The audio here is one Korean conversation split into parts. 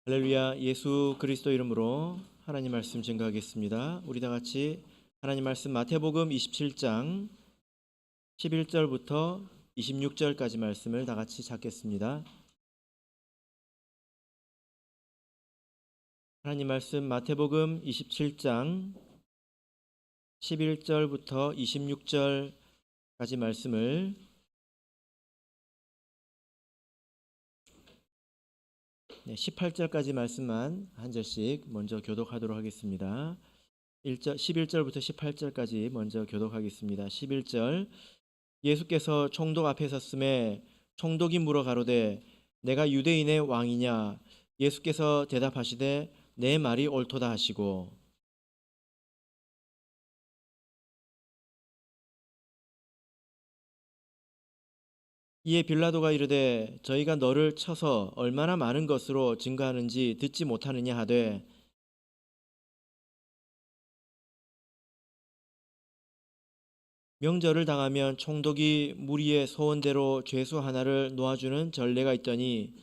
할렐루야. 예수 그리스도 이름으로 하나님 말씀 증거하겠습니다. 우리 다 같이 하나님 말씀 마태복음 27장 11절부터 26절까지 말씀을 다 같이 찾겠습니다. 하나님 말씀 마태복음 27장 11절부터 26절까지 말씀을 18절까지 말씀만 한 절씩 먼저 교독하도록 하겠습니다. 11절부터 18절까지 먼저 교독하겠습니다. 11절. 예수께서 총독 앞에 섰음에 총독이 물어 가로되 내가 유대인의 왕이냐? 예수께서 대답하시되 내 말이 옳도다 하시고, 이에 빌라도가 이르되 저희가 너를 쳐서 얼마나 많은 것으로 증거하는지 듣지 못하느냐 하되, 명절을 당하면 총독이 무리의 소원대로 죄수 하나를 놓아주는 전례가 있더니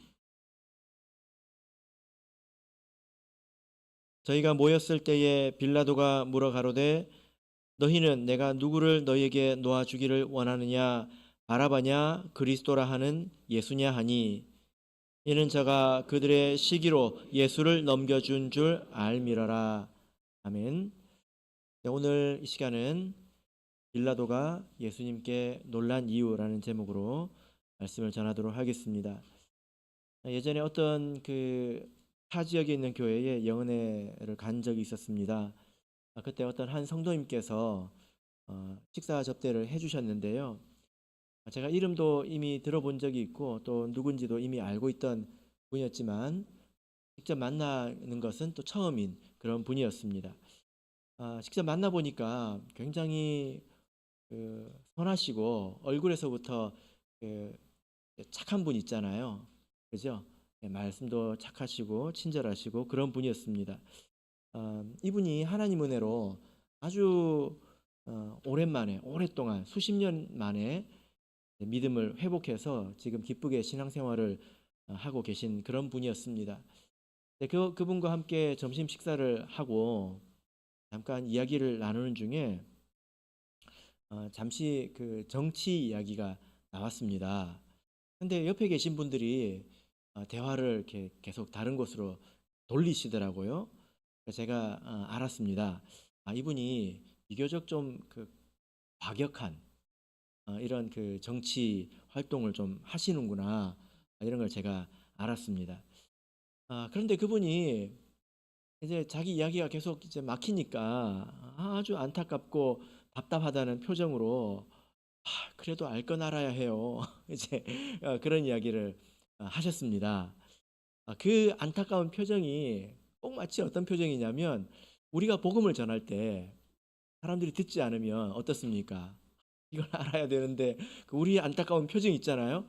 저희가 모였을 때에 빌라도가 물어 가로되 너희는 내가 누구를 너희에게 놓아주기를 원하느냐? 바라바냐 그리스도라 하는 예수냐 하니, 이는 저가 그들의 시기로 예수를 넘겨준 줄 알미러라. 아멘. 오늘 이 시간은 빌라도가 예수님께 놀란 이유라는 제목으로 말씀을 전하도록 하겠습니다. 예전에 어떤 타 지역에 있는 교회에 영은회를 간 적이 있었습니다. 그때 어떤 한 성도님께서 식사 접대를 해주셨는데요. 제가 이름도 이미 들어본 적이 있고 또 누군지도 이미 알고 있던 분이었지만 직접 만나는 것은 또 처음인 그런 분이었습니다. 직접 만나보니까 굉장히 선하시고 얼굴에서부터 그 착한 분 있잖아요. 그죠? 말씀도 착하시고 친절하시고 그런 분이었습니다. 이분이 하나님 은혜로 아주 오랜만에 오랫동안 수십 년 만에 믿음을 회복해서 지금 기쁘게 신앙생활을 하고 계신 그런 분이었습니다. 그분과 함께 점심 식사를 하고 잠깐 이야기를 나누는 중에 잠시 정치 이야기가 나왔습니다. 근데 옆에 계신 분들이 대화를 이렇게 계속 다른 곳으로 돌리시더라고요. 그래서 제가 알았습니다. 이분이 비교적 좀 과격한 이런 정치 활동을 좀 하시는구나, 이런 걸 제가 알았습니다. 그런데 그분이 이제 자기 이야기가 계속 이제 막히니까 아주 안타깝고 답답하다는 표정으로 그래도 알 건 알아야 해요. 이제 그런 이야기를 하셨습니다. 그 안타까운 표정이 꼭 마치 어떤 표정이냐면 우리가 복음을 전할 때 사람들이 듣지 않으면 어떻습니까? 이걸 알아야 되는데 우리 안타까운 표정 있잖아요.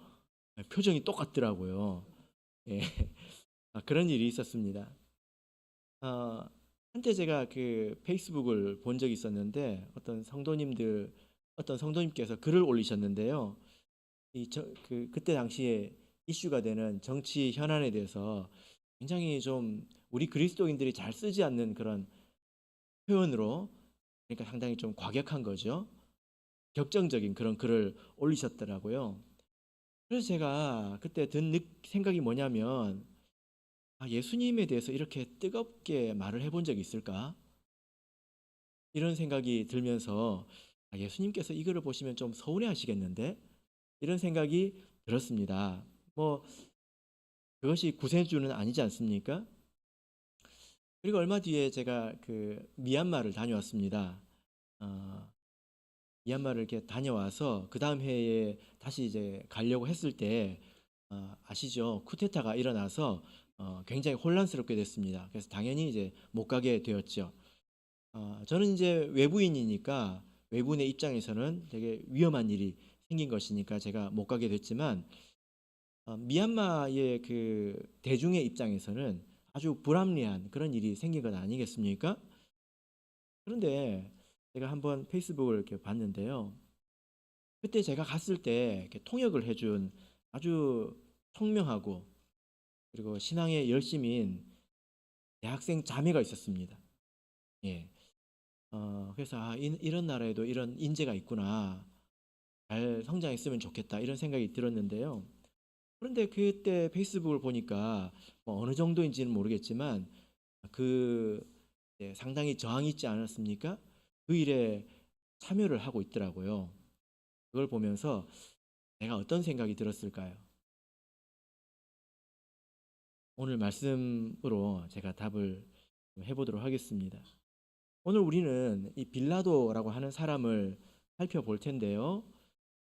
표정이 똑같더라고요. 예. 그런 일이 있었습니다. 어, 한때 제가 페이스북을 본 적이 있었는데 어떤 성도님께서 글을 올리셨는데요. 그때 당시에 이슈가 되는 정치 현안에 대해서 굉장히 좀 우리 그리스도인들이 잘 쓰지 않는 그런 표현으로, 그러니까 상당히 좀 과격한 거죠. 격정적인 그런 글을 올리셨더라고요. 그래서 제가 그때 든 생각이 뭐냐면, 예수님에 대해서 이렇게 뜨겁게 말을 해본 적이 있을까? 이런 생각이 들면서 예수님께서 이 글을 보시면 좀 서운해 하시겠는데? 이런 생각이 들었습니다. 뭐 그것이 구세주는 아니지 않습니까? 그리고 얼마 뒤에 제가 미얀마를 다녀왔습니다. 어, 미얀마를 이렇게 다녀와서 그 다음 해에 다시 이제 가려고 했을 때 아시죠? 쿠데타가 일어나서 굉장히 혼란스럽게 됐습니다. 그래서 당연히 이제 못 가게 되었죠. 저는 이제 외부인이니까 외부인의 입장에서는 되게 위험한 일이 생긴 것이니까 제가 못 가게 됐지만, 미얀마의 대중의 입장에서는 아주 불합리한 그런 일이 생긴 것 아니겠습니까? 그런데 제가 한번 페이스북을 이렇게 봤는데요. 그때 제가 갔을 때 이렇게 통역을 해준 아주 총명하고 그리고 신앙의 열심인 대학생 자매가 있었습니다. 예. 그래서 이런 나라에도 이런 인재가 있구나. 잘 성장했으면 좋겠다. 이런 생각이 들었는데요. 그런데 그때 페이스북을 보니까 뭐 어느 정도인지는 모르겠지만 그 상당히 저항이 있지 않았습니까? 그 일에 참여를 하고 있더라고요. 그걸 보면서 내가 어떤 생각이 들었을까요? 오늘 말씀으로 제가 답을 해보도록 하겠습니다. 오늘 우리는 이 빌라도라고 하는 사람을 살펴볼 텐데요.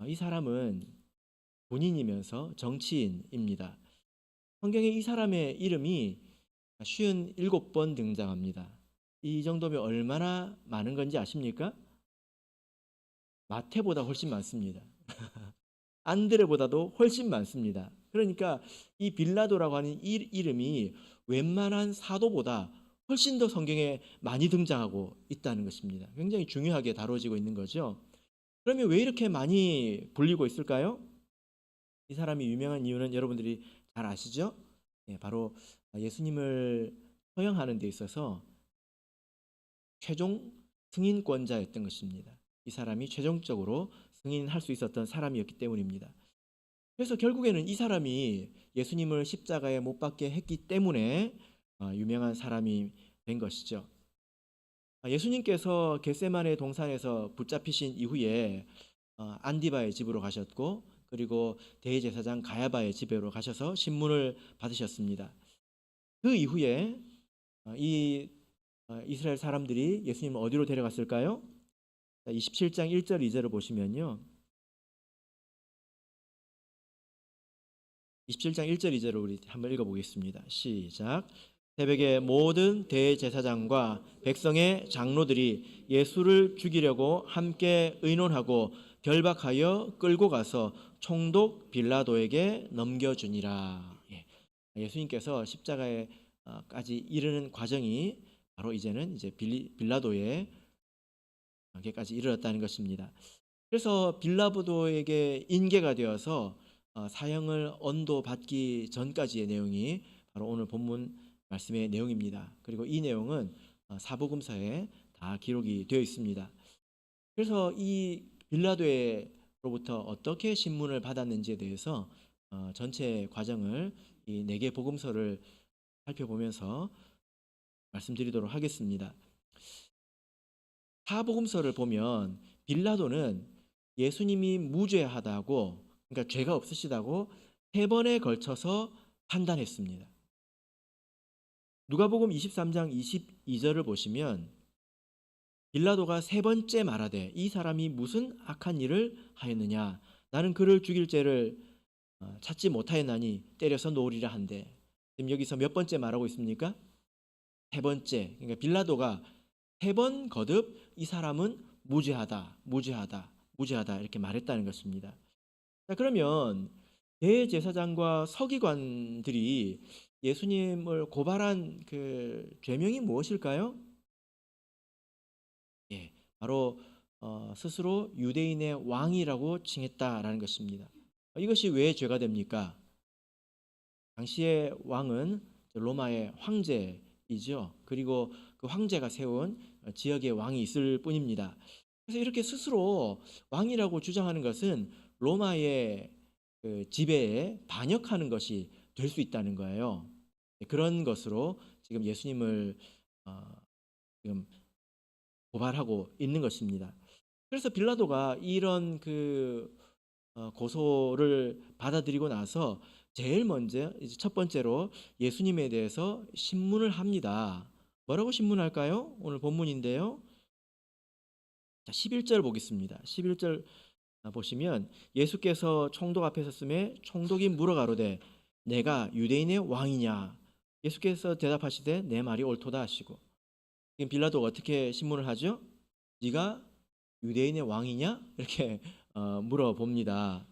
이 사람은 군인이면서 정치인입니다. 성경에 이 사람의 이름이 57번 등장합니다. 이 정도면 얼마나 많은 건지 아십니까? 마태보다 훨씬 많습니다. 안드레보다도 훨씬 많습니다. 그러니까 이 빌라도라고 하는 이름이 웬만한 사도보다 훨씬 더 성경에 많이 등장하고 있다는 것입니다. 굉장히 중요하게 다뤄지고 있는 거죠. 그러면 왜 이렇게 많이 불리고 있을까요? 이 사람이 유명한 이유는 여러분들이 잘 아시죠? 바로 예수님을 처형하는 데 있어서 최종 승인권자였던 것입니다. 이 사람이 최종적으로 승인할 수 있었던 사람이었기 때문입니다. 그래서 결국에는 이 사람이 예수님을 십자가에 못 박게 했기 때문에 유명한 사람이 된 것이죠. 예수님께서 겟세마네 동산에서 붙잡히신 이후에 안디바의 집으로 가셨고, 그리고 대제사장 가야바의 집으로 가셔서 신문을 받으셨습니다. 그 이후에 이 이스라엘 사람들이 예수님을 어디로 데려갔을까요? 27장 1절 2절을 보시면요. 27장 1절 2절을 우리 한번 읽어보겠습니다. 시작. 새벽에 모든 대제사장과 백성의 장로들이 예수를 죽이려고 함께 의논하고 결박하여 끌고 가서 총독 빌라도에게 넘겨주니라. 예수님께서 십자가에까지 이르는 과정이 바로 이제는 빌라도에게까지 이르렀다는 것입니다. 그래서 빌라도에게 인계가 되어서 사형을 언도받기 전까지의 내용이 바로 오늘 본문 말씀의 내용입니다. 그리고 이 내용은 사복음서에 다 기록이 되어 있습니다. 그래서 이 빌라도로부터 어떻게 신문을 받았는지에 대해서 전체 과정을 이 4개 복음서를 살펴보면서 말씀드리도록 하겠습니다. 사복음서를 보면 빌라도는 예수님이 무죄하다고, 그러니까 죄가 없으시다고 3번에 걸쳐서 판단했습니다. 누가복음 23장 22절을 보시면 빌라도가 3번째 말하되 이 사람이 무슨 악한 일을 하였느냐, 나는 그를 죽일 죄를 찾지 못하였나니 때려서 놓으리라 한데, 지금 여기서 몇 번째 말하고 있습니까? 3번째. 그러니까 빌라도가 3번 거듭 이 사람은 무죄하다, 무죄하다, 무죄하다 이렇게 말했다는 것입니다. 자, 그러면 대제사장과 서기관들이 예수님을 고발한 그 죄명이 무엇일까요? 바로 스스로 유대인의 왕이라고 칭했다라는 것입니다. 이것이 왜 죄가 됩니까? 당시의 왕은 로마의 황제이죠. 그리고 그 황제가 세운 지역의 왕이 있을 뿐입니다. 그래서 이렇게 스스로 왕이라고 주장하는 것은 로마의 그 지배에 반역하는 것이 될 수 있다는 거예요. 그런 것으로 지금 예수님을 지금 고발하고 있는 것입니다. 그래서 빌라도가 이런 고소를 받아들이고 나서 제일 먼저 이제 첫 번째로 예수님에 대해서 신문을 합니다. 뭐라고 신문할까요? 오늘 본문인데요. 자, 11절 보겠습니다. 11절 보시면 예수께서 총독 앞에 섰음에 총독이 물어가로되 내가 유대인의 왕이냐? 예수께서 대답하시되 내 말이 옳도다 하시고, 지금 빌라도가 어떻게 신문을 하죠? 네가 유대인의 왕이냐? 이렇게 물어봅니다.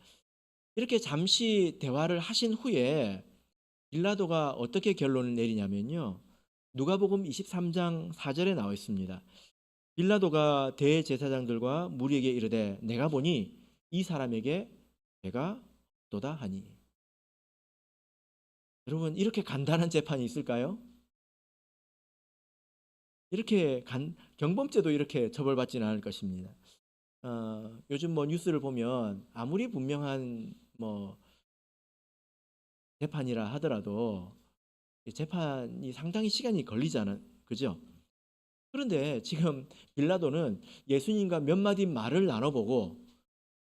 이렇게 잠시 대화를 하신 후에 빌라도가 어떻게 결론을 내리냐면요. 누가복음 23장 4절에 나와 있습니다. 빌라도가 대제사장들과 무리에게 이르되 내가 보니 이 사람에게 죄가 없도다 하니. 여러분, 이렇게 간단한 재판이 있을까요? 이렇게 경범죄도 이렇게 처벌받지는 않을 것입니다. 요즘 뭐 뉴스를 보면 아무리 분명한 뭐 재판이라 하더라도 재판이 상당히 시간이 걸리잖아요. 그죠? 그런데 지금 빌라도는 예수님과 몇 마디 말을 나눠보고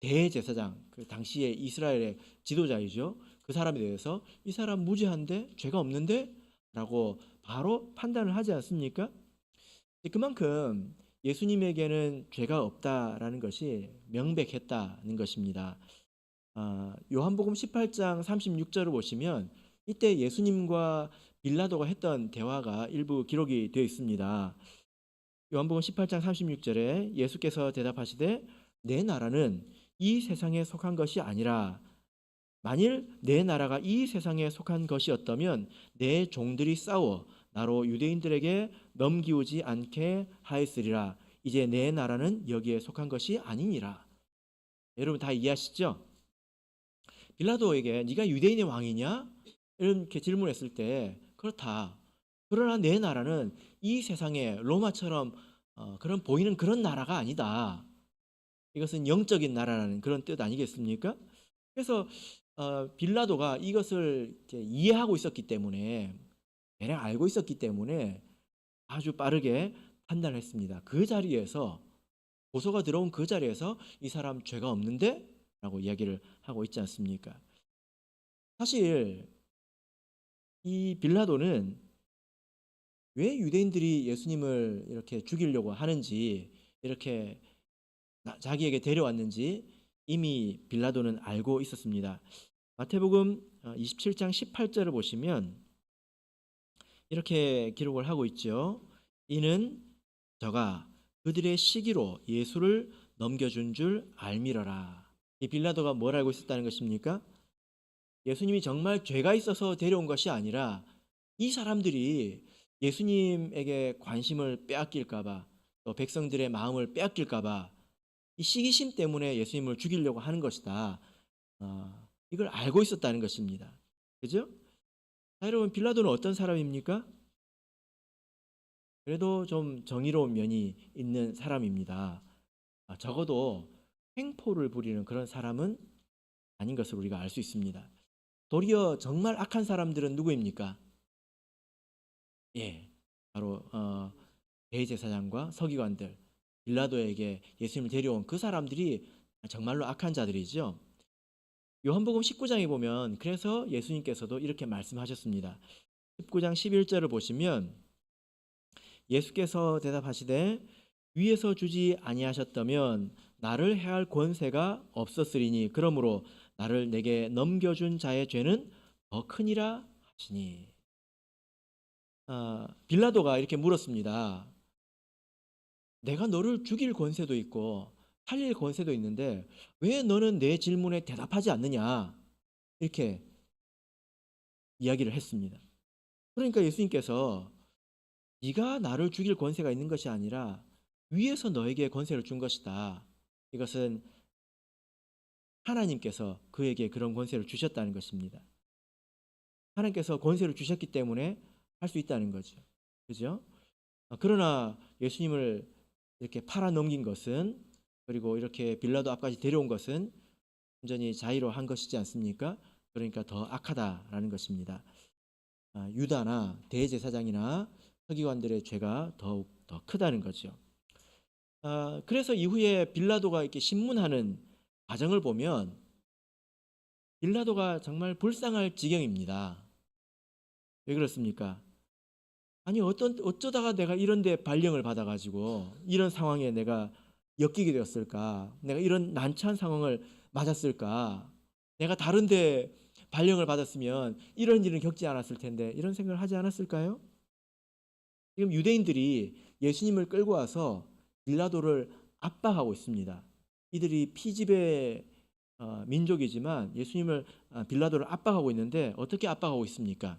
대제사장, 그 당시에 이스라엘의 지도자이죠. 그 사람에 대해서 이 사람 무죄한데, 죄가 없는데? 라고 바로 판단을 하지 않습니까? 그만큼 예수님에게는 죄가 없다라는 것이 명백했다는 것입니다. 요한복음 18장 36절을 보시면 이때 예수님과 빌라도가 했던 대화가 일부 기록이 되어 있습니다. 요한복음 18장 36절에 예수께서 대답하시되 내 나라는 이 세상에 속한 것이 아니라 만일 내 나라가 이 세상에 속한 것이었다면 내 종들이 싸워 나로 유대인들에게 넘기우지 않게 하였으리라. 이제 내 나라는 여기에 속한 것이 아니니라. 여러분 다 이해하시죠? 빌라도에게 네가 유대인의 왕이냐? 이렇게 질문했을 때 그렇다. 그러나 내 나라는 이 세상에 로마처럼 그런 보이는 그런 나라가 아니다. 이것은 영적인 나라라는 그런 뜻 아니겠습니까? 그래서 빌라도가 이것을 이렇게 이해하고 있었기 때문에, 대략 알고 있었기 때문에 아주 빠르게 판단을 했습니다. 그 자리에서, 고소가 들어온 그 자리에서 이 사람 죄가 없는데? 라고 이야기를 하고 있지 않습니까? 사실 이 빌라도는 왜 유대인들이 예수님을 이렇게 죽이려고 하는지, 이렇게 자기에게 데려왔는지 이미 빌라도는 알고 있었습니다. 마태복음 27장 18절을 보시면 이렇게 기록을 하고 있죠. 이는 저가 그들의 시기로 예수를 넘겨준 줄 알미러라. 이 빌라도가 뭘 알고 있었다는 것입니까? 예수님이 정말 죄가 있어서 데려온 것이 아니라 이 사람들이 예수님에게 관심을 빼앗길까 봐, 또 백성들의 마음을 빼앗길까 봐 이 시기심 때문에 예수님을 죽이려고 하는 것이다. 이걸 알고 있었다는 것입니다. 그죠? 자, 여러분, 빌라도는 어떤 사람입니까? 그래도 좀 정의로운 면이 있는 사람입니다. 적어도 횡포를 부리는 그런 사람은 아닌 것을 우리가 알 수 있습니다. 도리어 정말 악한 사람들은 누구입니까? 예, 바로 대제사장과 서기관들, 빌라도에게 예수님을 데려온 그 사람들이 정말로 악한 자들이죠. 요한복음 19장에 보면 그래서 예수님께서도 이렇게 말씀하셨습니다. 19장 11절을 보시면 예수께서 대답하시되 위에서 주지 아니하셨다면 나를 해할 권세가 없었으리니 그러므로 나를 내게 넘겨준 자의 죄는 더 크니라 하시니. 빌라도가 이렇게 물었습니다. 내가 너를 죽일 권세도 있고 살릴 권세도 있는데 왜 너는 내 질문에 대답하지 않느냐? 이렇게 이야기를 했습니다. 그러니까 예수님께서 네가 나를 죽일 권세가 있는 것이 아니라 위에서 너에게 권세를 준 것이다. 이것은 하나님께서 그에게 그런 권세를 주셨다는 것입니다. 하나님께서 권세를 주셨기 때문에 할 수 있다는 거죠. 그죠? 그러나 예수님을 이렇게 팔아 넘긴 것은, 그리고 이렇게 빌라도 앞까지 데려온 것은 완전히 자의로 한 것이지 않습니까? 그러니까 더 악하다라는 것입니다. 유다나 대제사장이나 서기관들의 죄가 더욱 더 크다는 거죠. 그래서 이후에 빌라도가 이렇게 신문하는 과정을 보면 빌라도가 정말 불쌍할 지경입니다. 왜 그렇습니까? 아니 어쩌다가 내가 이런 데 발령을 받아가지고 이런 상황에 내가 엮이게 되었을까? 내가 이런 난처한 상황을 맞았을까? 내가 다른 데 발령을 받았으면 이런 일은 겪지 않았을 텐데, 이런 생각을 하지 않았을까요? 지금 유대인들이 예수님을 끌고 와서 빌라도를 압박하고 있습니다. 이들이 피지배 민족이지만 예수님을, 빌라도를 압박하고 있는데 어떻게 압박하고 있습니까?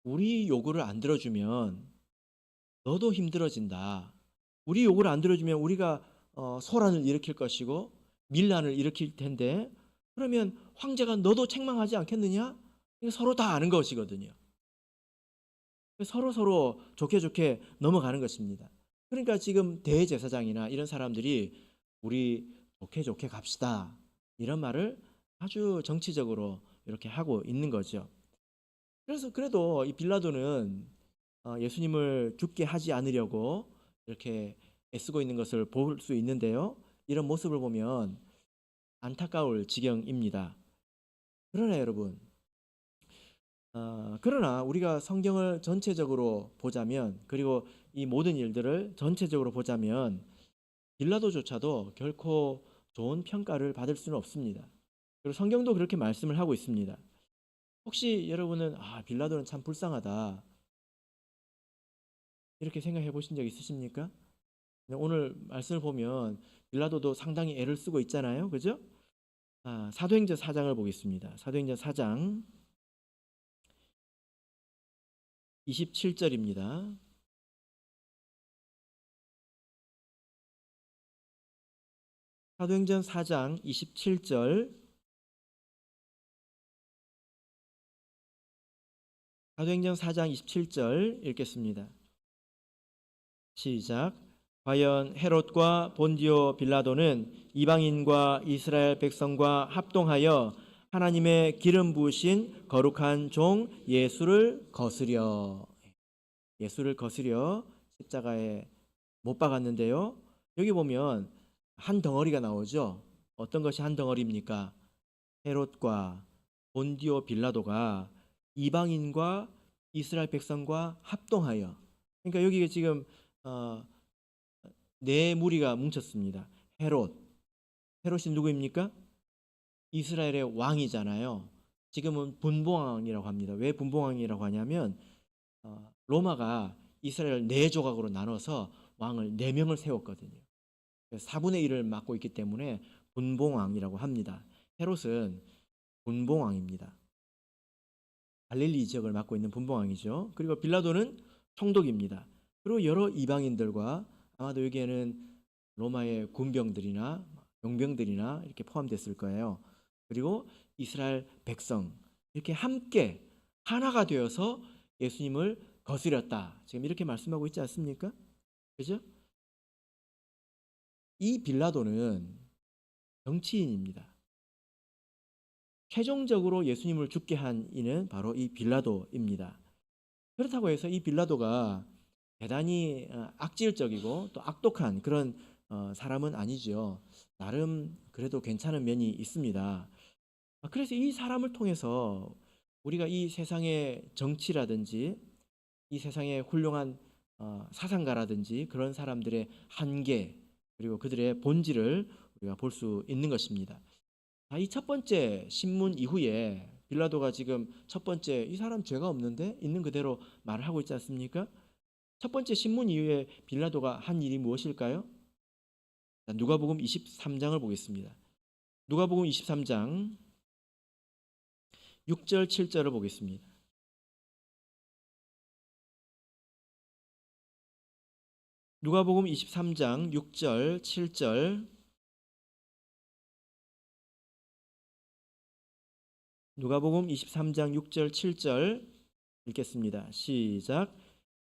우리 요구를 안 들어주면 너도 힘들어진다. 우리 요구를 안 들어주면 우리가 소란을 일으킬 것이고 밀란을 일으킬 텐데, 그러면 황제가 너도 책망하지 않겠느냐? 이거 서로 다 아는 것이거든요. 서로 좋게 좋게 넘어가는 것입니다. 그러니까 지금 대제사장이나 이런 사람들이 우리 좋게 좋게 갑시다, 이런 말을 아주 정치적으로 이렇게 하고 있는 거죠. 그래서 그래도 이 빌라도는 예수님을 죽게 하지 않으려고 이렇게 애쓰고 있는 것을 볼 수 있는데요. 이런 모습을 보면 안타까울 지경입니다. 그러나 여러분, 그러나 우리가 성경을 전체적으로 보자면, 그리고 이 모든 일들을 전체적으로 보자면 빌라도조차도 결코 좋은 평가를 받을 수는 없습니다. 그리고 성경도 그렇게 말씀을 하고 있습니다. 혹시 여러분은 빌라도는 참 불쌍하다, 이렇게 생각해 보신 적 있으십니까? 오늘 말씀을 보면 빌라도도 상당히 애를 쓰고 있잖아요. 그죠? 사도행전 4장을 보겠습니다. 사도행전 4장 27절입니다. 사도행전 4장 27절. 사도행전 4장 27절 읽겠습니다. 시작. 과연 헤롯과 본디오 빌라도는 이방인과 이스라엘 백성과 합동하여 하나님의 기름 부으신 거룩한 종 예수를 거스려 십자가에 못 박았는데요. 여기 보면 한 덩어리가 나오죠. 어떤 것이 한 덩어리입니까? 헤롯과 본디오 빌라도가 이방인과 이스라엘 백성과 합동하여, 그러니까 여기에 지금 네 무리가 뭉쳤습니다. 헤롯이 누구입니까? 이스라엘의 왕이잖아요. 지금은 분봉왕이라고 합니다. 왜 분봉왕이라고 하냐면 로마가 이스라엘을 네 조각으로 나눠서 왕을 네 명을 세웠거든요. 4분의 1을 맡고 있기 때문에 분봉왕이라고 합니다. 헤롯은 분봉왕입니다. 갈릴리 지역을 맡고 있는 분봉왕이죠. 그리고 빌라도는 총독입니다. 그리고 여러 이방인들과, 아마도 여기에는 로마의 군병들이나 용병들이나 이렇게 포함됐을 거예요. 그리고 이스라엘 백성, 이렇게 함께 하나가 되어서 예수님을 거스렸다, 지금 이렇게 말씀하고 있지 않습니까? 그죠? 이 빌라도는 정치인입니다. 최종적으로 예수님을 죽게 한 이는 바로 이 빌라도입니다. 그렇다고 해서 이 빌라도가 대단히 악질적이고 또 악독한 그런 사람은 아니죠. 나름 그래도 괜찮은 면이 있습니다. 그래서 이 사람을 통해서 우리가 이 세상의 정치라든지 이 세상의 훌륭한 사상가라든지 그런 사람들의 한계, 그리고 그들의 본질을 우리가 볼 수 있는 것입니다. 이 첫 번째 신문 이후에 빌라도가 지금 첫 번째, 이 사람 죄가 없는데, 있는 그대로 말을 하고 있지 않습니까? 첫 번째 신문 이후에 빌라도가 한 일이 무엇일까요? 누가복음 23장을 보겠습니다. 누가복음 23장 6절 7절을 보겠습니다. 누가복음 23장 6절 7절. 누가복음 23장 6절 7절 읽겠습니다. 시작.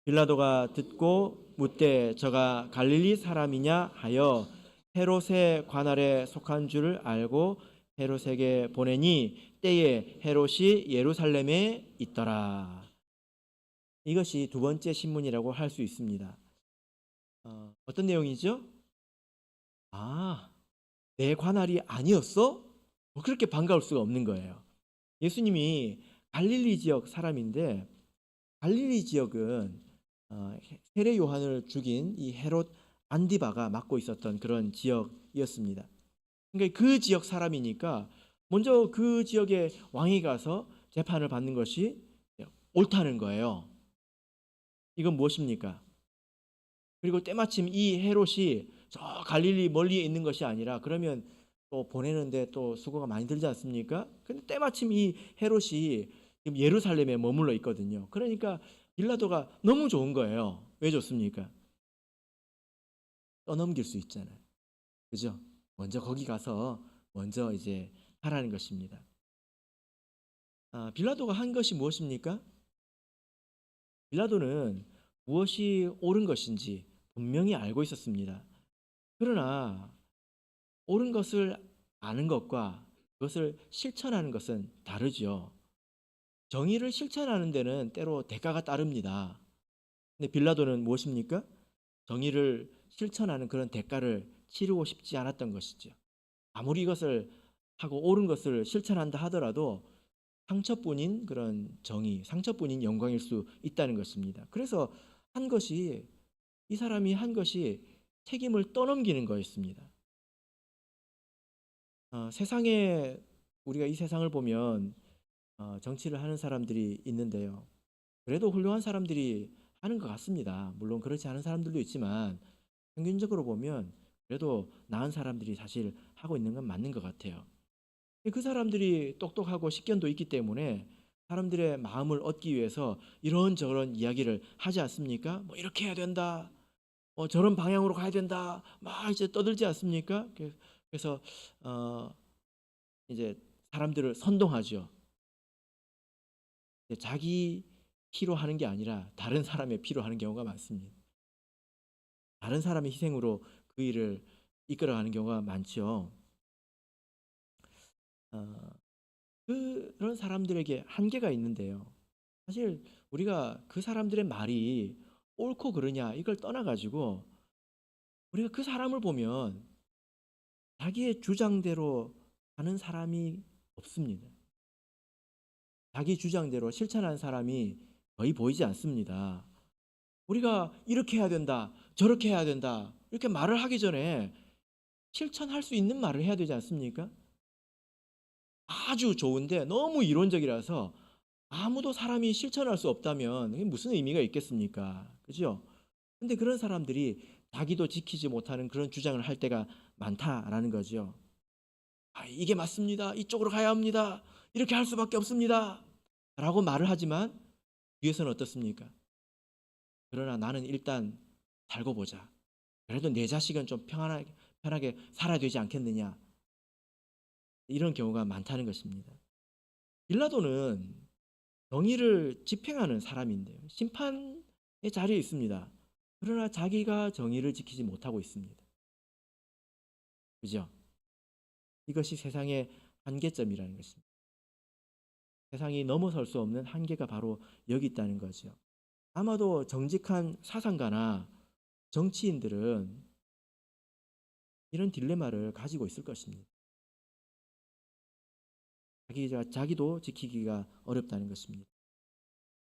빌라도가 듣고 묻되 저가 갈릴리 사람이냐 하여 헤롯의 관할에 속한 줄을 알고 헤롯에게 보내니 때에 헤롯이 예루살렘에 있더라. 이것이 두 번째 신문이라고 할 수 있습니다. 어떤 내용이죠? 내 관할이 아니었어? 그렇게 반가울 수가 없는 거예요. 예수님이 갈릴리 지역 사람인데, 갈릴리 지역은 세례 요한을 죽인 이 헤롯 안디바가 맡고 있었던 그런 지역이었습니다. 그러니까 그 지역 사람이니까 먼저 그 지역의 왕이 가서 재판을 받는 것이 옳다는 거예요. 이건 무엇입니까? 그리고 때마침 이 헤롯이 저 갈릴리 멀리에 있는 것이 아니라, 그러면 또 보내는데 또 수고가 많이 들지 않습니까? 근데 때마침 이 헤롯이 지금 예루살렘에 머물러 있거든요. 그러니까 빌라도가 너무 좋은 거예요. 왜 좋습니까? 떠넘길 수 있잖아요. 그죠? 먼저 거기 가서 먼저 이제 하라는 것입니다. 빌라도가 한 것이 무엇입니까? 빌라도는 무엇이 옳은 것인지 분명히 알고 있었습니다. 그러나 옳은 것을 아는 것과 그것을 실천하는 것은 다르죠. 정의를 실천하는 데는 때로 대가가 따릅니다. 근데 빌라도는 무엇입니까? 정의를 실천하는 그런 대가를 치르고 싶지 않았던 것이죠. 아무리 이것을 하고 옳은 것을 실천한다 하더라도 상처뿐인 그런 정의, 상처뿐인 영광일 수 있다는 것입니다. 그래서 한 것이, 이 사람이 한 것이 책임을 떠넘기는 거였습니다. 세상에, 우리가 이 세상을 보면 정치를 하는 사람들이 있는데요. 그래도 훌륭한 사람들이 하는 것 같습니다. 물론 그렇지 않은 사람들도 있지만 평균적으로 보면 그래도 나은 사람들이 사실 하고 있는 건 맞는 것 같아요. 그 사람들이 똑똑하고 식견도 있기 때문에 사람들의 마음을 얻기 위해서 이런저런 이야기를 하지 않습니까? 뭐 이렇게 해야 된다. 저런 방향으로 가야 된다. 막 이제 떠들지 않습니까? 그래서 어 이제 사람들을 선동하죠. 자기 피로 하는 게 아니라 다른 사람의 피로 하는 경우가 많습니다. 다른 사람의 희생으로 그 일을 이끌어가는 경우가 많죠. 어, 그런 사람들에게 한계가 있는데요. 사실 우리가 그 사람들의 말이 옳고 그르냐 이걸 떠나가지고 우리가 그 사람을 보면 자기의 주장대로 하는 사람이 없습니다. 자기 주장대로 실천하는 사람이 거의 보이지 않습니다. 우리가 이렇게 해야 된다, 저렇게 해야 된다 이렇게 말을 하기 전에 실천할 수 있는 말을 해야 되지 않습니까? 아주 좋은데 너무 이론적이라서 아무도 사람이 실천할 수 없다면 그게 무슨 의미가 있겠습니까? 그죠? 근데 그런 사람들이 자기도 지키지 못하는 그런 주장을 할 때가 많다라는 거죠. 이게 맞습니다. 이쪽으로 가야 합니다. 이렇게 할 수밖에 없습니다. 라고 말을 하지만 뒤에서는 어떻습니까? 그러나 나는 일단 살고 보자. 그래도 내 자식은 좀 편하게 살아야 되지 않겠느냐. 이런 경우가 많다는 것입니다. 빌라도는 정의를 집행하는 사람인데요. 심판의 자리에 있습니다. 그러나 자기가 정의를 지키지 못하고 있습니다. 그죠? 이것이 세상의 한계점이라는 것입니다. 세상이 넘어설 수 없는 한계가 바로 여기 있다는 거죠. 아마도 정직한 사상가나 정치인들은 이런 딜레마를 가지고 있을 것입니다. 자기도 지키기가 어렵다는 것입니다.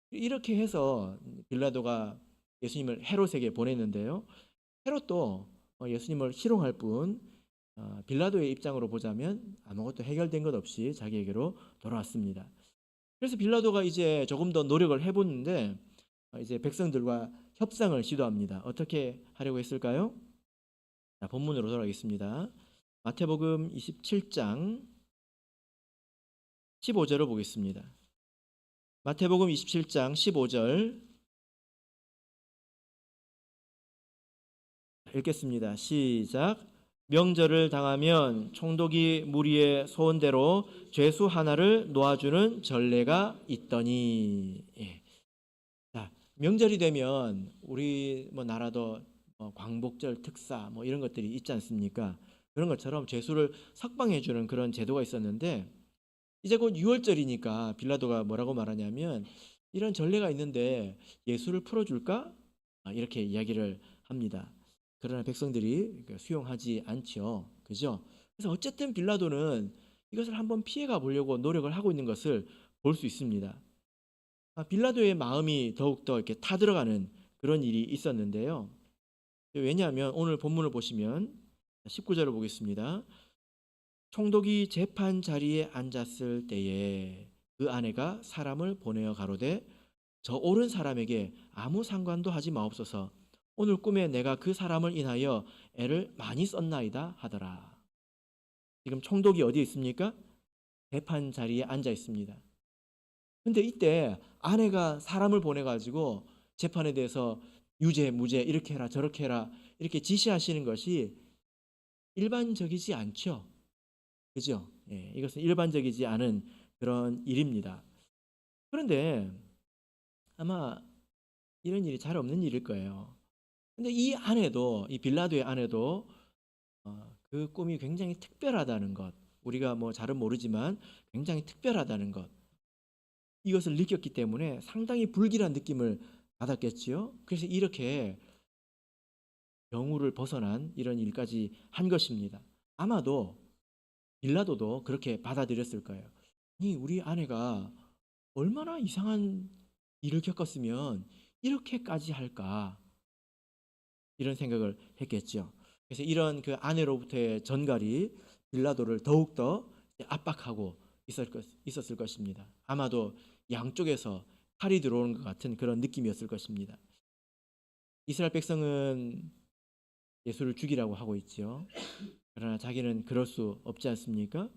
이렇게 해서 빌라도가 예수님을 헤롯에게 보냈는데요. 헤롯도 예수님을 희롱할 뿐 빌라도의 입장으로 보자면 아무것도 해결된 것 없이 자기에게로 돌아왔습니다. 그래서 빌라도가 이제 조금 더 노력을 해보는데 이제 백성들과 협상을 시도합니다. 어떻게 하려고 했을까요? 자, 본문으로 돌아가겠습니다. 마태복음 27장 15절을 보겠습니다. 마태복음 27장 15절 읽겠습니다. 시작. 명절을 당하면 총독이 무리의 소원대로 죄수 하나를 놓아주는 전례가 있더니. 예. 자, 명절이 되면 우리 나라도 광복절, 특사 이런 것들이 있지 않습니까? 그런 것처럼 죄수를 석방해주는 그런 제도가 있었는데 이제 곧 6월절이니까 빌라도가 뭐라고 말하냐면 이런 전례가 있는데 예수를 풀어줄까? 이렇게 이야기를 합니다. 그러나 백성들이 수용하지 않죠. 그죠? 그래서 어쨌든 빌라도는 이것을 한번 피해가 보려고 노력을 하고 있는 것을 볼 수 있습니다. 빌라도의 마음이 더욱더 이렇게 타들어가는 그런 일이 있었는데요. 왜냐하면 오늘 본문을 보시면 19절을 보겠습니다. 총독이 재판 자리에 앉았을 때에 그 아내가 사람을 보내어 가로되 저 옳은 사람에게 아무 상관도 하지 마옵소서. 오늘 꿈에 내가 그 사람을 인하여 애를 많이 썼나이다 하더라. 지금 총독이 어디에 있습니까? 재판 자리에 앉아 있습니다. 근데 이때 아내가 사람을 보내가지고 재판에 대해서 유죄, 무죄 이렇게 해라 저렇게 해라 이렇게 지시하시는 것이 일반적이지 않죠. 그죠? 예, 이것은 일반적이지 않은 그런 일입니다. 그런데 아마 이런 일이 잘 없는 일일 거예요. 근데 이 아내도, 이 빌라도의 아내도 그 꿈이 굉장히 특별하다는 것, 우리가 뭐 잘은 모르지만 굉장히 특별하다는 것, 이것을 느꼈기 때문에 상당히 불길한 느낌을 받았겠지요. 그래서 이렇게 경우를 벗어난 이런 일까지 한 것입니다. 아마도 빌라도도 그렇게 받아들였을 거예요. 아니, 우리 아내가 얼마나 이상한 일을 겪었으면 이렇게까지 할까, 이런 생각을 했겠죠. 그래서 이런 그 아내로부터의 전갈이 빌라도를 더욱더 압박하고 있었을 것입니다. 아마도 양쪽에서 칼이 들어오는 것 같은 그런 느낌이었을 것입니다. 이스라엘 백성은 예수를 죽이라고 하고 있죠. 그러나 자기는 그럴 수 없지 않습니까?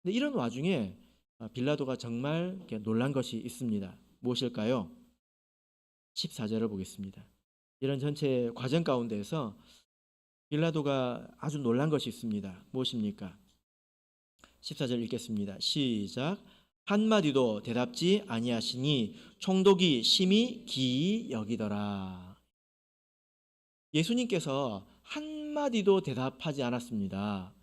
근데 이런 와중에 빌라도가 정말 놀란 것이 있습니다. 무엇일까요? 14절을 보겠습니다. 이런 전체 과정 가운데에서 빌라도가 아주 놀란 것이 있습니다. 무엇입니까? 14절 읽겠습니다. 시작. 한마디도 대답지 아니하시니 총독이 심히 기이 여기더라. 예수님께서 한마디도 대답하지 않았습니다.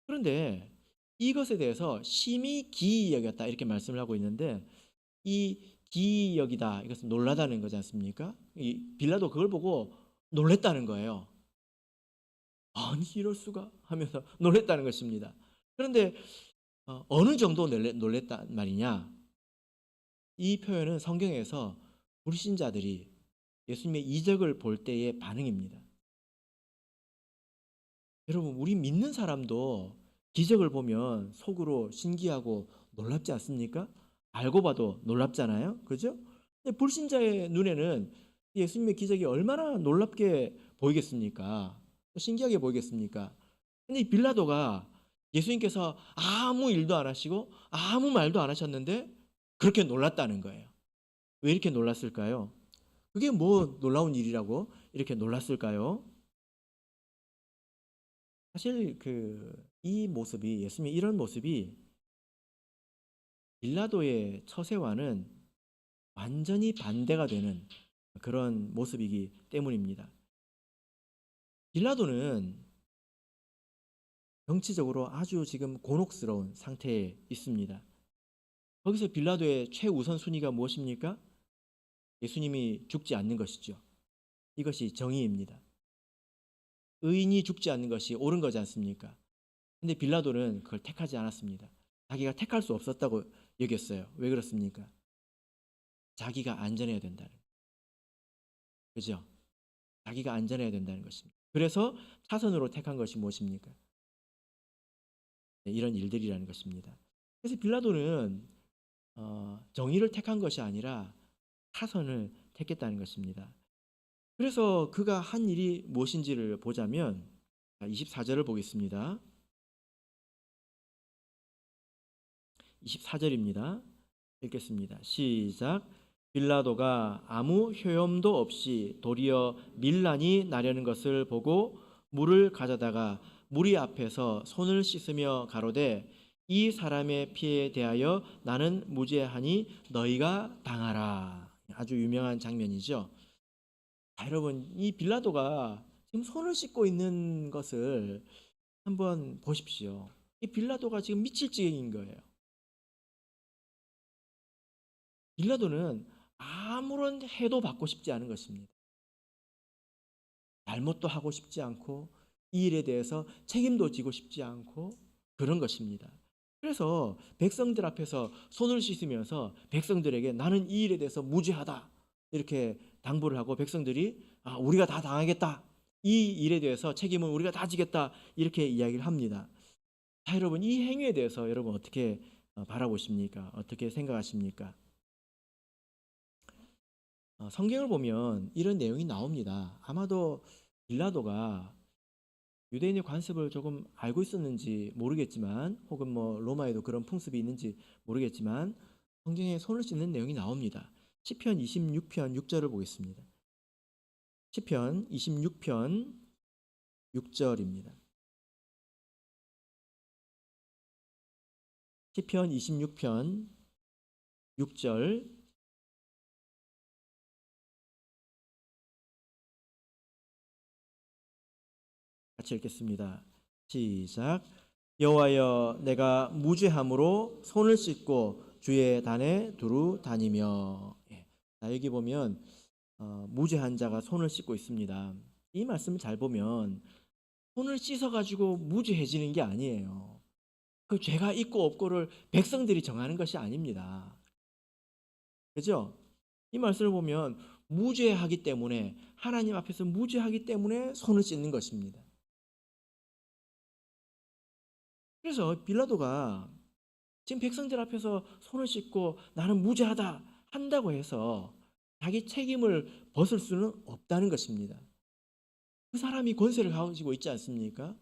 그런데 이것에 대해서 심히 기이 여겼다, 이렇게 말씀을 하고 있는데, 이 기이 여기다, 이것은 놀라다는 거지 않습니까? 이 빌라도 그걸 보고 놀랬다는 거예요. 아니, 이럴 수가 하면서 놀랬다는 것입니다. 그런데 어느 정도 놀랬단 말이냐? 이 표현은 성경에서 불신자들이 예수님의 이적을 볼 때의 반응입니다. 여러분, 우리 믿는 사람도 기적을 보면 속으로 신기하고 놀랍지 않습니까? 알고 봐도 놀랍잖아요. 그죠? 근데 불신자의 눈에는 예수님의 기적이 얼마나 놀랍게 보이겠습니까? 신기하게 보이겠습니까? 근데 이 빌라도가 예수님께서 아무 일도 안 하시고 아무 말도 안 하셨는데 그렇게 놀랐다는 거예요. 왜 이렇게 놀랐을까요? 그게 뭐 놀라운 일이라고 이렇게 놀랐을까요? 사실 이 모습이, 예수님의 이런 모습이 빌라도의 처세와는 완전히 반대가 되는 그런 모습이기 때문입니다. 빌라도는 정치적으로 아주 지금 곤혹스러운 상태에 있습니다. 거기서 빌라도의 최우선 순위가 무엇입니까? 예수님이 죽지 않는 것이죠. 이것이 정의입니다. 의인이 죽지 않는 것이 옳은 거지 않습니까? 근데 빌라도는 그걸 택하지 않았습니다. 자기가 택할 수 없었다고 여겼어요. 왜 그렇습니까? 자기가 안전해야 된다는, 그죠? 자기가 안전해야 된다는 것입니다. 그래서 차선으로 택한 것이 무엇입니까? 네, 이런 일들이라는 것입니다. 그래서 빌라도는 정의를 택한 것이 아니라 차선을 택했다는 것입니다. 그래서 그가 한 일이 무엇인지를 보자면 24절을 보겠습니다. 24절입니다. 읽겠습니다. 시작. 빌라도가 아무 효염도 없이 도리어 밀란이 나려는 것을 보고 물을 가져다가 무리 앞에서 손을 씻으며 가로되 이 사람의 피에 대하여 나는 무죄하니 너희가 당하라. 아주 유명한 장면이죠. 자, 여러분, 이 빌라도가 지금 손을 씻고 있는 것을 한번 보십시오. 이 빌라도가 지금 미칠 지경인 거예요. 빌라도는 아무런 해도 받고 싶지 않은 것입니다. 잘못도 하고 싶지 않고 이 일에 대해서 책임도 지고 싶지 않고 그런 것입니다. 그래서 백성들 앞에서 손을 씻으면서 백성들에게 나는 이 일에 대해서 무죄하다, 이렇게 당부를 하고 백성들이 우리가 다 당하겠다, 이 일에 대해서 책임은 우리가 다 지겠다, 이렇게 이야기를 합니다. 자, 여러분, 이 행위에 대해서 여러분 어떻게 바라보십니까? 어떻게 생각하십니까? 성경을 보면 이런 내용이 나옵니다. 아마도 빌라도가 유대인의 관습을 조금 알고 있었는지 모르겠지만, 혹은 뭐 로마에도 그런 풍습이 있는지 모르겠지만 성경에 손을 씻는 내용이 나옵니다. 시편 26편 6절을 보겠습니다. 시편 26편 6절입니다. 시편 26편 6절 같이 읽겠습니다. 시작. 여호와여, 내가 무죄함으로 손을 씻고 주의 단에 두루 다니며. 예. 자, 여기 보면 무죄한 자가 손을 씻고 있습니다. 이 말씀을 잘 보면 손을 씻어가지고 무죄해지는 게 아니에요. 그 죄가 있고 없고를 백성들이 정하는 것이 아닙니다. 그죠? 이 말씀을 보면 무죄하기 때문에, 하나님 앞에서 무죄하기 때문에 손을 씻는 것입니다. 그래서 빌라도가 지금 백성들 앞에서 손을 씻고 나는 무죄하다 한다고 해서 자기 책임을 벗을 수는 없다는 것입니다. 그 사람이 권세를 가지고 있지 않습니까?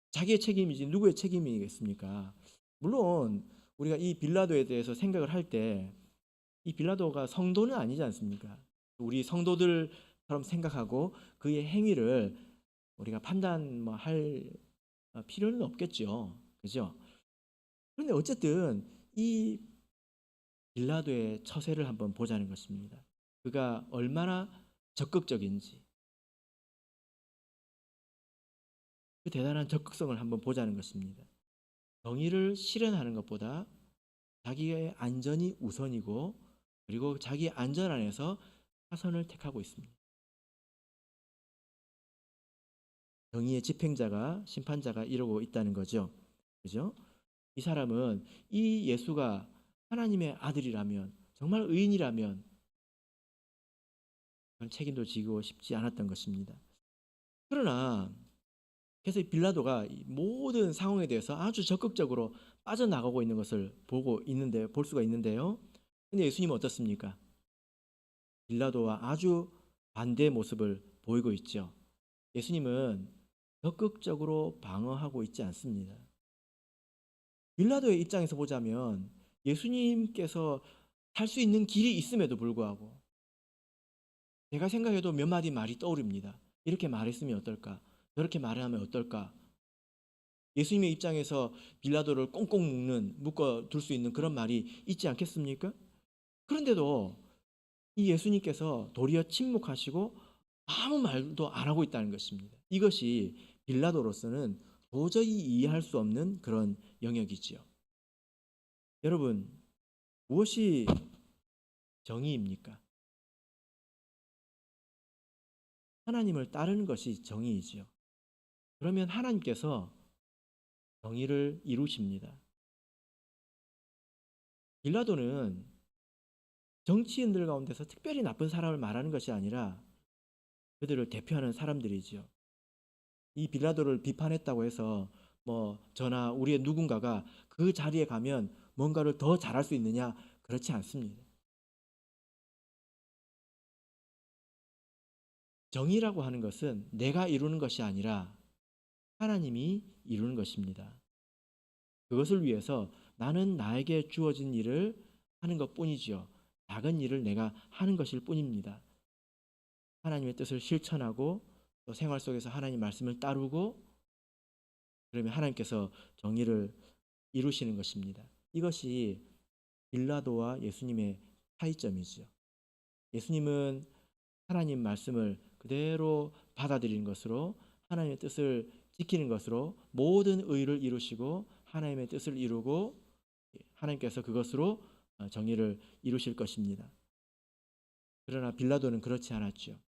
자기의 책임이지 누구의 책임이겠습니까? 물론 우리가 이 빌라도에 대해서 생각을 할 때 이 빌라도가 성도는 아니지 않습니까? 우리 성도들처럼 생각하고 그의 행위를 우리가 판단할 필요는 없겠죠. 그죠? 그런데 어쨌든 이 빌라도의 처세를 한번 보자는 것입니다. 그가 얼마나 적극적인지, 그 대단한 적극성을 한번 보자는 것입니다. 정의를 실현하는 것보다 자기의 안전이 우선이고, 그리고 자기 안전 안에서 사선을 택하고 있습니다. 정의의 집행자가, 심판자가 이러고 있다는 거죠. 그죠? 이 사람은 이 예수가 하나님의 아들이라면, 정말 의인이라면 그런 책임도 지고 싶지 않았던 것입니다. 그러나 그래서 빌라도가 모든 상황에 대해서 아주 적극적으로 빠져나가고 있는 것을 볼 수가 있는데요. 근데 예수님은 어떻습니까? 빌라도와 아주 반대의 모습을 보이고 있죠. 예수님은 적극적으로 방어하고 있지 않습니다. 빌라도의 입장에서 보자면 예수님께서 살 수 있는 길이 있음에도 불구하고 제가 생각해도 몇 마디 말이 떠오릅니다. 이렇게 말했으면 어떨까? 저렇게 말하면 어떨까? 예수님의 입장에서 빌라도를 꽁꽁 묶어둘 수 있는 그런 말이 있지 않겠습니까? 그런데도 이 예수님께서 도리어 침묵하시고 아무 말도 안 하고 있다는 것입니다. 이것이 빌라도로서는 도저히 이해할 수 없는 그런 영역이지요. 여러분, 무엇이 정의입니까? 하나님을 따르는 것이 정의이지요. 그러면 하나님께서 정의를 이루십니다. 빌라도는 정치인들 가운데서 특별히 나쁜 사람을 말하는 것이 아니라 그들을 대표하는 사람들이지요. 이 빌라도를 비판했다고 해서 저나 우리의 누군가가 그 자리에 가면 뭔가를 더 잘할 수 있느냐? 그렇지 않습니다. 정의라고 하는 것은 내가 이루는 것이 아니라 하나님이 이루는 것입니다. 그것을 위해서 나는 나에게 주어진 일을 하는 것뿐이지요. 작은 일을 내가 하는 것일 뿐입니다. 하나님의 뜻을 실천하고 또 생활 속에서 하나님 말씀을 따르고, 그러면 하나님께서 정의를 이루시는 것입니다. 이것이 빌라도와 예수님의 차이점이죠. 예수님은 하나님 말씀을 그대로 받아들이는 것으로, 하나님의 뜻을 지키는 것으로 모든 의를 이루시고 하나님의 뜻을 이루고 하나님께서 그것으로 정의를 이루실 것입니다. 그러나 빌라도는 그렇지 않았죠.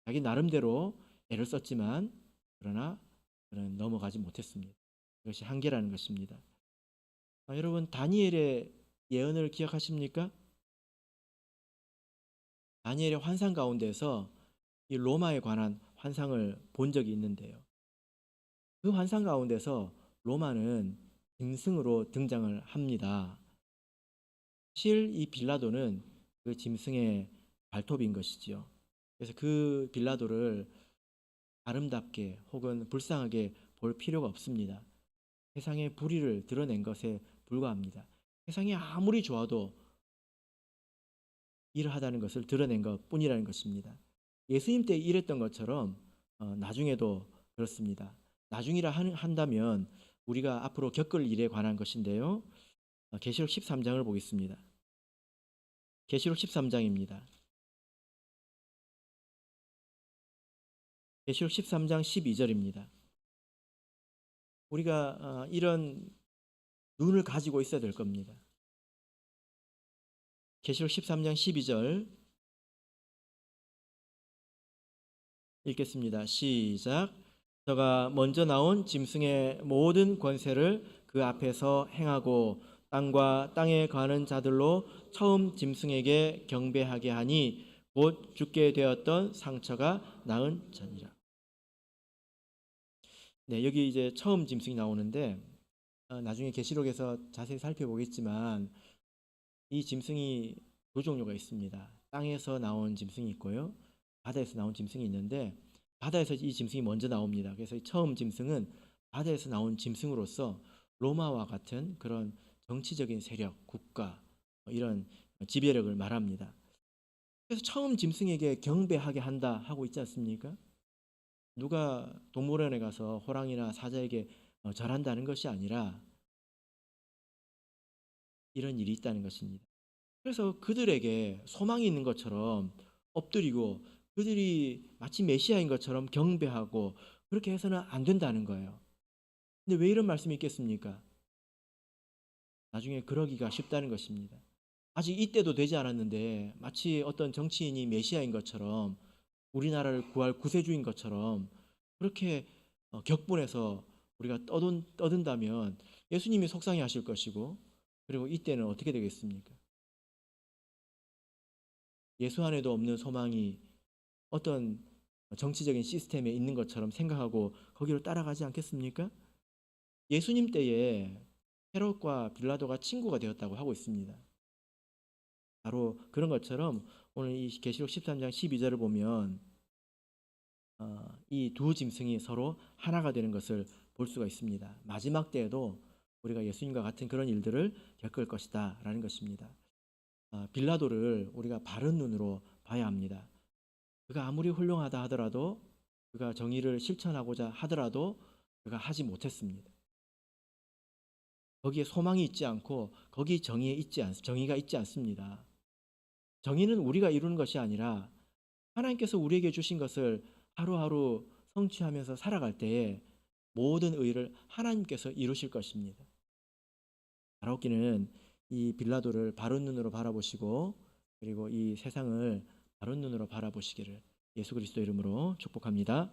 자기 나름대로 애를 썼지만 그러나 그는 넘어가지 못했습니다. 그것이 한계라는 것입니다. 여러분, 다니엘의 예언을 기억하십니까? 다니엘의 환상 가운데서 이 로마에 관한 환상을 본 적이 있는데요. 그 환상 가운데서 로마는 짐승으로 등장을 합니다. 사실 이 빌라도는 그 짐승의 발톱인 것이지요. 그래서 그 빌라도를 아름답게 혹은 불쌍하게 볼 필요가 없습니다. 세상의 불의를 드러낸 것에 불과합니다. 세상이 아무리 좋아도 이러하다는 것을 드러낸 것 뿐이라는 것입니다. 예수님 때 이랬던 것처럼 나중에도 그렇습니다. 나중이라 한다면 우리가 앞으로 겪을 일에 관한 것인데요. 계시록 13장을 보겠습니다. 계시록 13장입니다. 계시록 13장 12절입니다. 우리가 이런 눈을 가지고 있어야 될 겁니다. 계시록 13장 12절 읽겠습니다. 시작. 저가 먼저 나온 짐승의 모든 권세를 그 앞에서 행하고 땅과 땅에 거하는 자들로 처음 짐승에게 경배하게 하니 곧 죽게 되었던 상처가 나은 전이라. 네, 여기 이제 처음 짐승이 나오는데 나중에 계시록에서 자세히 살펴보겠지만 이 짐승이 두 종류가 있습니다. 땅에서 나온 짐승이 있고요, 바다에서 나온 짐승이 있는데 바다에서 이 짐승이 먼저 나옵니다. 그래서 이 처음 짐승은 바다에서 나온 짐승으로서 로마와 같은 그런 정치적인 세력, 국가 이런 지배력을 말합니다. 그래서 처음 짐승에게 경배하게 한다 하고 있지 않습니까? 누가 동물원에 가서 호랑이나 사자에게 절한다는 것이 아니라 이런 일이 있다는 것입니다. 그래서 그들에게 소망이 있는 것처럼 엎드리고 그들이 마치 메시아인 것처럼 경배하고 그렇게 해서는 안 된다는 거예요. 근데 왜 이런 말씀이 있겠습니까? 나중에 그러기가 쉽다는 것입니다. 아직 이때도 되지 않았는데 마치 어떤 정치인이 메시아인 것처럼 우리나라를 구할 구세주인 것처럼 그렇게 격분해서 우리가 떠든다면 예수님이 속상해 하실 것이고, 그리고 이때는 어떻게 되겠습니까? 예수 안에도 없는 소망이 어떤 정치적인 시스템에 있는 것처럼 생각하고 거기로 따라가지 않겠습니까? 예수님 때에 헤롯과 빌라도가 친구가 되었다고 하고 있습니다. 바로 그런 것처럼 오늘 이 계시록 13장 12절을 보면 이 두 짐승이 서로 하나가 되는 것을 볼 수가 있습니다. 마지막 때에도 우리가 예수님과 같은 그런 일들을 겪을 것이다 라는 것입니다. 빌라도를 우리가 바른 눈으로 봐야 합니다. 그가 아무리 훌륭하다 하더라도, 그가 정의를 실천하고자 하더라도 그가 하지 못했습니다. 거기에 소망이 있지 않고 거기 정의가 있지 않습니다. 정의는 우리가 이루는 것이 아니라 하나님께서 우리에게 주신 것을 하루하루 성취하면서 살아갈 때에 모든 의를 하나님께서 이루실 것입니다. 바라옵기는 이 빌라도를 바른 눈으로 바라보시고 그리고 이 세상을 바른 눈으로 바라보시기를 예수 그리스도 이름으로 축복합니다.